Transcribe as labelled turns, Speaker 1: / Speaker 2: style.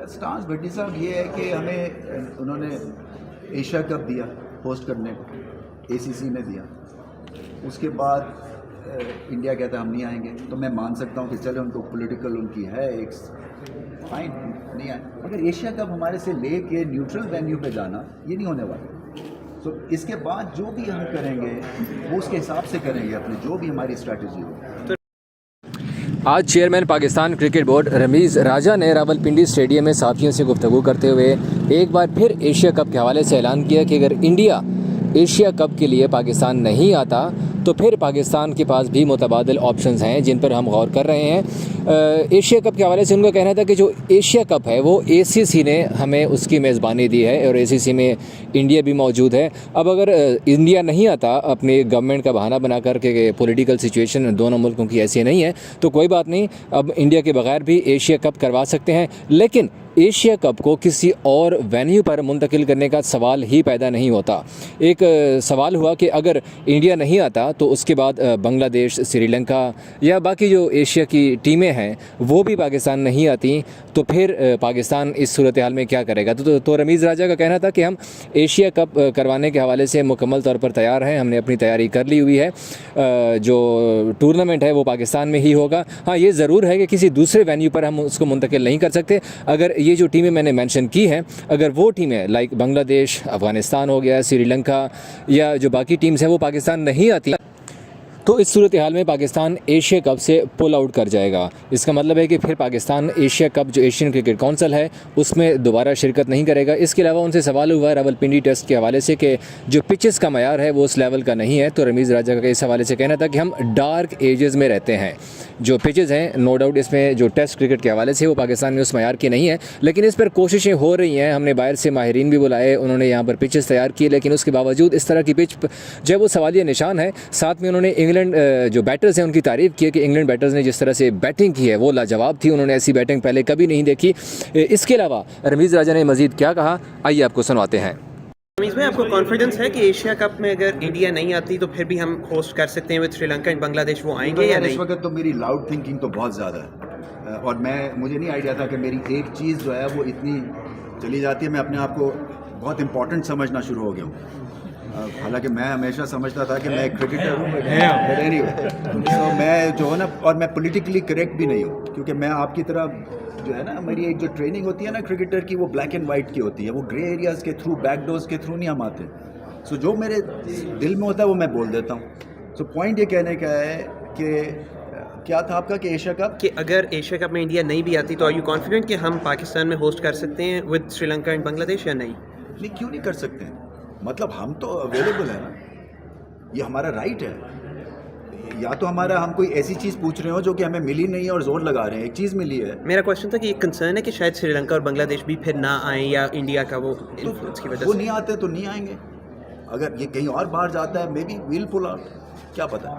Speaker 1: Stance भट्टी साहब ये है कि हमें उन्होंने एशिया कप दिया होस्ट करने को, एसीसी ने दिया। उसके बाद इंडिया कहता है हम नहीं आएंगे, तो मैं मान सकता हूँ कि चले उनको पॉलिटिकल उनकी है एक फाइन, नहीं आए। मगर एशिया कप हमारे से ले के न्यूट्रल वेन्यू पे जाना ये नहीं होने वाला। तो इसके बाद जो भी हम करेंगे वो उसके हिसाब से करेंगे, अपने जो भी हमारी स्ट्रैटेजी हो।
Speaker 2: आज chairman Pakistan cricket board Ramiz Raja ने रावलपिंडी स्टेडियम में साथियों से गुफ्तगू करते हुए एक बार फिर एशिया कप के हवाले से ऐलान किया कि अगर इंडिया एशिया कप के लिए पाकिस्तान नहीं आता तो फिर पाकिस्तान के पास भी मुतबादिल ऑप्शंस हैं जिन पर हम गौर कर रहे हैं। एशिया कप के हवाले से उनका कहना था कि जो एशिया कप है वो एसीसी ने हमें उसकी मेज़बानी दी है और एसीसी में इंडिया भी मौजूद है। अब अगर इंडिया नहीं आता अपनी गवर्नमेंट का बहाना बना कर के पॉलिटिकल सिचुएशन दोनों मुल्कों की ऐसी नहीं है तो कोई बात नहीं, अब इंडिया के बगैर भी एशिया कप करवा सकते हैं। लेकिन एशिया कप को किसी और वेन्यू पर मुंतकिल करने का सवाल ही पैदा नहीं होता। एक सवाल हुआ कि अगर इंडिया नहीं आता तो उसके बाद बांग्लादेश, श्रीलंका या बाकी जो एशिया की टीमें हैं वो भी पाकिस्तान नहीं आती तो फिर पाकिस्तान इस सूरत हाल में क्या करेगा। तो रमीज़ राजा का कहना था कि हम एशिया कप करवाने के हवाले से मुकम्मल तौर पर तैयार हैं, हमने अपनी तैयारी कर ली हुई है। जो टूर्नामेंट है वो पाकिस्तान में ही होगा। हाँ, ये ज़रूर है कि किसी दूसरे वेन्यू पर हम उसको मुंतकिल नहीं कर सकते। अगर ये जो टीमें मैंने मेंशन की हैं, अगर वो टीमें लाइक बांग्लादेश, अफ़गानिस्तान हो गया, श्रीलंका या जो बाकी टीम्स हैं वो पाकिस्तान नहीं आती तो इस सूरत हाल में पाकिस्तान एशिया कप से पुल आउट कर जाएगा। इसका मतलब है कि फिर पाकिस्तान एशिया कप जो एशियन क्रिकेट काउंसिल है उसमें दोबारा शिरकत नहीं करेगा। इसके अलावा उनसे सवाल हुआ रावलपिंडी टेस्ट के हवाले से कि जो पिचेस का मयार है वो उस लेवल का नहीं है। तो रमीज़ राजा का इस हवाले से कहना था कि हम डार्क एजेस में रहते हैं। जो पिचेस हैं नो डाउट इसमें जो टेस्ट क्रिकेट के हवाले से वो पाकिस्तान में उस मयार की नहीं है, लेकिन इस पर कोशिशें हो रही हैं। हमने बाहर से माहिरीन भी बुलाए, उन्होंने यहाँ पर पिचेस तैयार किए, लेकिन उसके बावजूद इस तरह की पिच जो है वो सवालिया निशान है। साथ में उन्होंने इंग्लैंड जो बैटर्स हैं उनकी तारीफ़ की है कि इंग्लैंड बैटर्स ने जिस तरह से बैटिंग की है वो लाजवाब थी, उन्होंने ऐसी बैटिंग पहले कभी नहीं देखी। इसके अलावा रमीज़ राजा ने मज़ीद क्या कहा, आइए आपको सुनवाते हैं।
Speaker 3: रमीज़ भाई, आपको कॉन्फिडेंस है कि एशिया कप में अगर इंडिया नहीं आती तो फिर भी हम होस्ट कर सकते हैं विद श्रीलंका एंड बांग्लादेश, वो आएंगे या नहीं?
Speaker 1: इस वक्त तो मेरी लाउड थिंकिंग तो बहुत ज़्यादा है और मुझे नहीं आइडिया था कि मेरी एक चीज़ जो है वो इतनी चली जाती है। मैं अपने आप को बहुत इंपॉर्टेंट समझना शुरू हो गया हूँ। हालांकि मैं हमेशा समझता था कि मैं एक क्रिकेटर हूँ, बट एनीवे तो मैं जो है ना, और मैं पॉलिटिकली करेक्ट भी नहीं हूँ, क्योंकि मैं आपकी तरह जो है ना, मेरी एक जो ट्रेनिंग होती है ना क्रिकेटर की, वो ब्लैक एंड वाइट की होती है। वो ग्रे एरियाज़ के थ्रू, बैक डोर्स के थ्रू नहीं हम आते। सो जो मेरे दिल में होता है वो मैं बोल देता हूँ। सो पॉइंट ये कहने का है कि क्या था आपका कि एशिया कप,
Speaker 3: कि अगर एशिया कप में इंडिया नहीं भी आती तो आर यू कॉन्फिडेंट कि हम पाकिस्तान में होस्ट कर सकते हैं विद श्रीलंका एंड बांग्लादेश या नहीं?
Speaker 1: नहीं, क्यों नहीं कर सकते हैं? मतलब हम तो अवेलेबल है ना, ये हमारा राइट है। या तो हम कोई ऐसी चीज़ पूछ रहे हो जो कि हमें मिली नहीं है और जोर लगा रहे हैं, एक चीज़ मिली है।
Speaker 3: मेरा क्वेश्चन था कि एक कंसर्न है कि शायद श्रीलंका और बांग्लादेश भी फिर ना आए या इंडिया का वो इन्फ्लुएंस की वजह
Speaker 1: वो
Speaker 3: से
Speaker 1: नहीं आते तो नहीं आएंगे। अगर ये कहीं और बाहर जाता है, maybe will pull out, क्या पता।